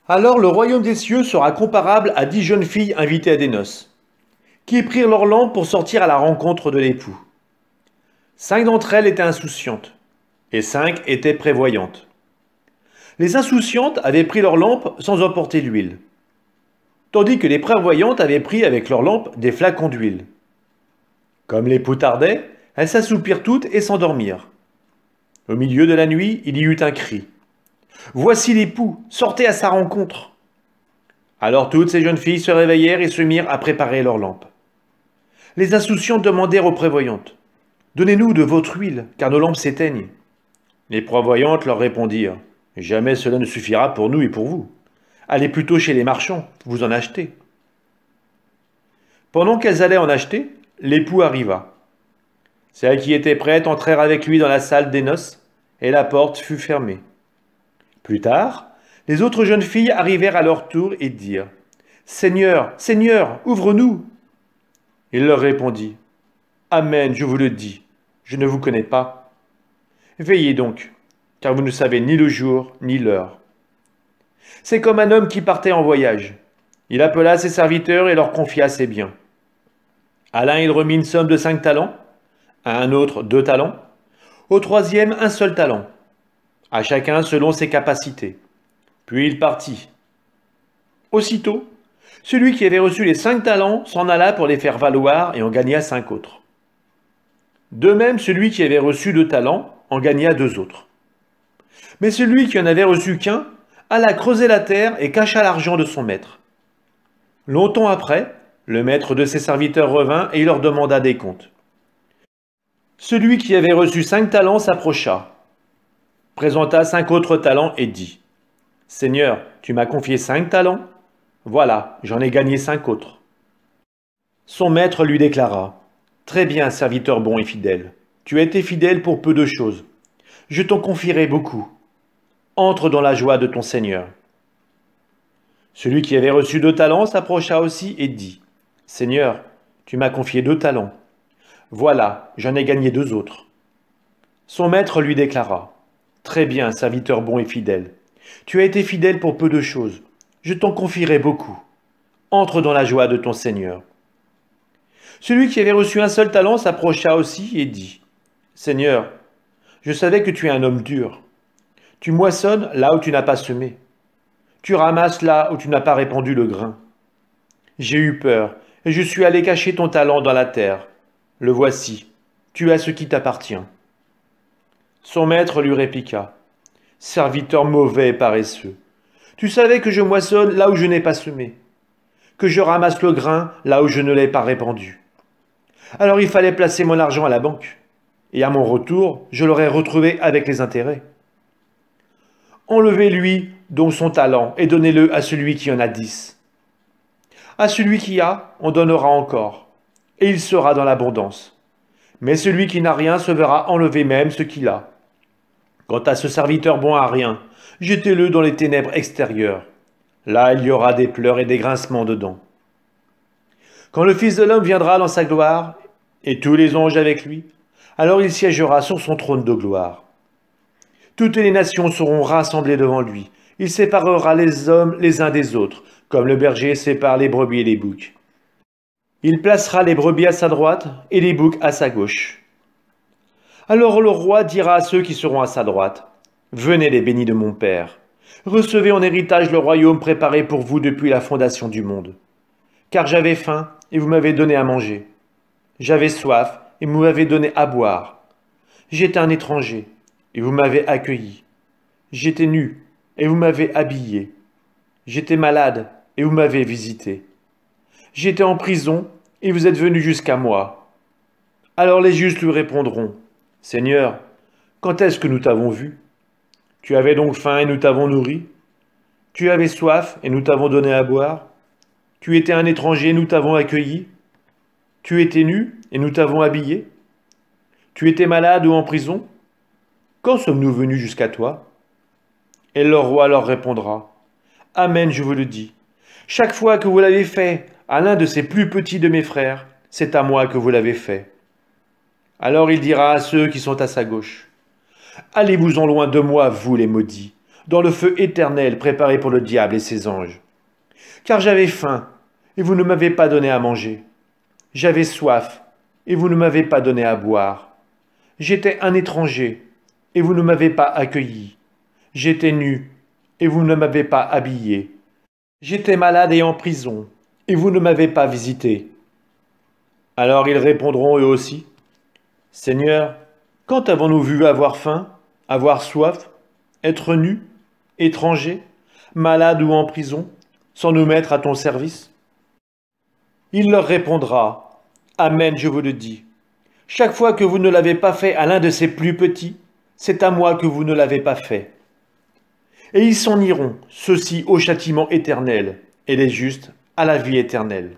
Alors le royaume des cieux sera comparable à 10 jeunes filles invitées à des noces, qui prirent leurs lampes pour sortir à la rencontre de l'époux. 5 d'entre elles étaient insouciantes, et 5 étaient prévoyantes. Les insouciantes avaient pris leurs lampes sans emporter l'huile, tandis que les prévoyantes avaient pris avec leurs lampes des flacons d'huile. Comme l'époux tardait, elles s'assoupirent toutes et s'endormirent. Au milieu de la nuit, il y eut un cri. Voici l'époux, sortez à sa rencontre. Alors toutes ces jeunes filles se réveillèrent et se mirent à préparer leurs lampes. Les insouciantes demandèrent aux prévoyantes, donnez-nous de votre huile, car nos lampes s'éteignent. Les prévoyantes leur répondirent, jamais cela ne suffira pour nous et pour vous. Allez plutôt chez les marchands, vous en achetez. Pendant qu'elles allaient en acheter, l'époux arriva. Celles qui étaient prêtes entrèrent avec lui dans la salle des noces, et la porte fut fermée. Plus tard, les autres jeunes filles arrivèrent à leur tour et dirent « Seigneur, Seigneur, ouvre-nous » Il leur répondit « Amen, je vous le dis, je ne vous connais pas. Veillez donc, car vous ne savez ni le jour ni l'heure. » C'est comme un homme qui partait en voyage. Il appela ses serviteurs et leur confia ses biens. À l'un il remit une somme de 5 talents, à un autre 2 talents, au troisième un seul talent, à chacun selon ses capacités. Puis il partit. Aussitôt, celui qui avait reçu les 5 talents s'en alla pour les faire valoir et en gagna 5 autres. De même, celui qui avait reçu 2 talents en gagna 2 autres. Mais celui qui en avait reçu qu'un alla creuser la terre et cacha l'argent de son maître. Longtemps après, le maître de ses serviteurs revint et il leur demanda des comptes. Celui qui avait reçu 5 talents s'approcha, présenta 5 autres talents et dit « Seigneur, tu m'as confié 5 talents, voilà, j'en ai gagné 5 autres. » Son maître lui déclara « Très bien, serviteur bon et fidèle, tu as été fidèle pour peu de choses, je t'en confierai beaucoup. Entre dans la joie de ton Seigneur. » Celui qui avait reçu 2 talents s'approcha aussi et dit « Seigneur, tu m'as confié 2 talents, voilà, j'en ai gagné 2 autres. » Son maître lui déclara « Très bien, serviteur bon et fidèle. Tu as été fidèle pour peu de choses. Je t'en confierai beaucoup. Entre dans la joie de ton Seigneur. » Celui qui avait reçu un seul talent s'approcha aussi et dit « Seigneur, je savais que tu es un homme dur. Tu moissonnes là où tu n'as pas semé. Tu ramasses là où tu n'as pas répandu le grain. J'ai eu peur et je suis allé cacher ton talent dans la terre. Le voici, tu as ce qui t'appartient. » Son maître lui répliqua « Serviteur mauvais et paresseux, tu savais que je moissonne là où je n'ai pas semé, que je ramasse le grain là où je ne l'ai pas répandu. Alors il fallait placer mon argent à la banque, et à mon retour, je l'aurais retrouvé avec les intérêts. Enlevez-lui donc son talent et donnez-le à celui qui en a 10. À celui qui a, on donnera encore, et il sera dans l'abondance. Mais celui qui n'a rien se verra enlever même ce qu'il a. Quant à ce serviteur bon à rien, jetez-le dans les ténèbres extérieures. Là, il y aura des pleurs et des grincements de dents. Quand le Fils de l'homme viendra dans sa gloire, et tous les anges avec lui, alors il siégera sur son trône de gloire. Toutes les nations seront rassemblées devant lui. Il séparera les hommes les uns des autres, comme le berger sépare les brebis et les boucs. Il placera les brebis à sa droite et les boucs à sa gauche. Alors le roi dira à ceux qui seront à sa droite, « Venez les bénis de mon Père, recevez en héritage le royaume préparé pour vous depuis la fondation du monde. Car j'avais faim et vous m'avez donné à manger. J'avais soif et vous m'avez donné à boire. J'étais un étranger et vous m'avez accueilli. J'étais nu et vous m'avez habillé. J'étais malade et vous m'avez visité. J'étais en prison et vous êtes venus jusqu'à moi. » Alors les justes lui répondront, « Seigneur, quand est-ce que nous t'avons vu? Tu avais donc faim et nous t'avons nourri? Tu avais soif et nous t'avons donné à boire? Tu étais un étranger et nous t'avons accueilli? Tu étais nu et nous t'avons habillé? Tu étais malade ou en prison? Quand sommes-nous venus jusqu'à toi? » Et le roi leur répondra, « Amen, je vous le dis. Chaque fois que vous l'avez fait à l'un de ces plus petits de mes frères, c'est à moi que vous l'avez fait. » Alors il dira à ceux qui sont à sa gauche, « Allez-vous-en loin de moi, vous les maudits. dans le feu éternel préparé pour le diable et ses anges. Car j'avais faim, et vous ne m'avez pas donné à manger. J'avais soif, et vous ne m'avez pas donné à boire. J'étais un étranger, et vous ne m'avez pas accueilli. J'étais nu, et vous ne m'avez pas habillé. J'étais malade et en prison, et vous ne m'avez pas visité. Alors ils répondront eux aussi, Seigneur, quand avons-nous vu avoir faim, avoir soif, être nus, étrangers, malades ou en prison, sans nous mettre à ton service? Il leur répondra, Amen, je vous le dis. Chaque fois que vous ne l'avez pas fait à l'un de ces plus petits, c'est à moi que vous ne l'avez pas fait. Et ils s'en iront, ceux-ci au châtiment éternel, et les justes à la vie éternelle.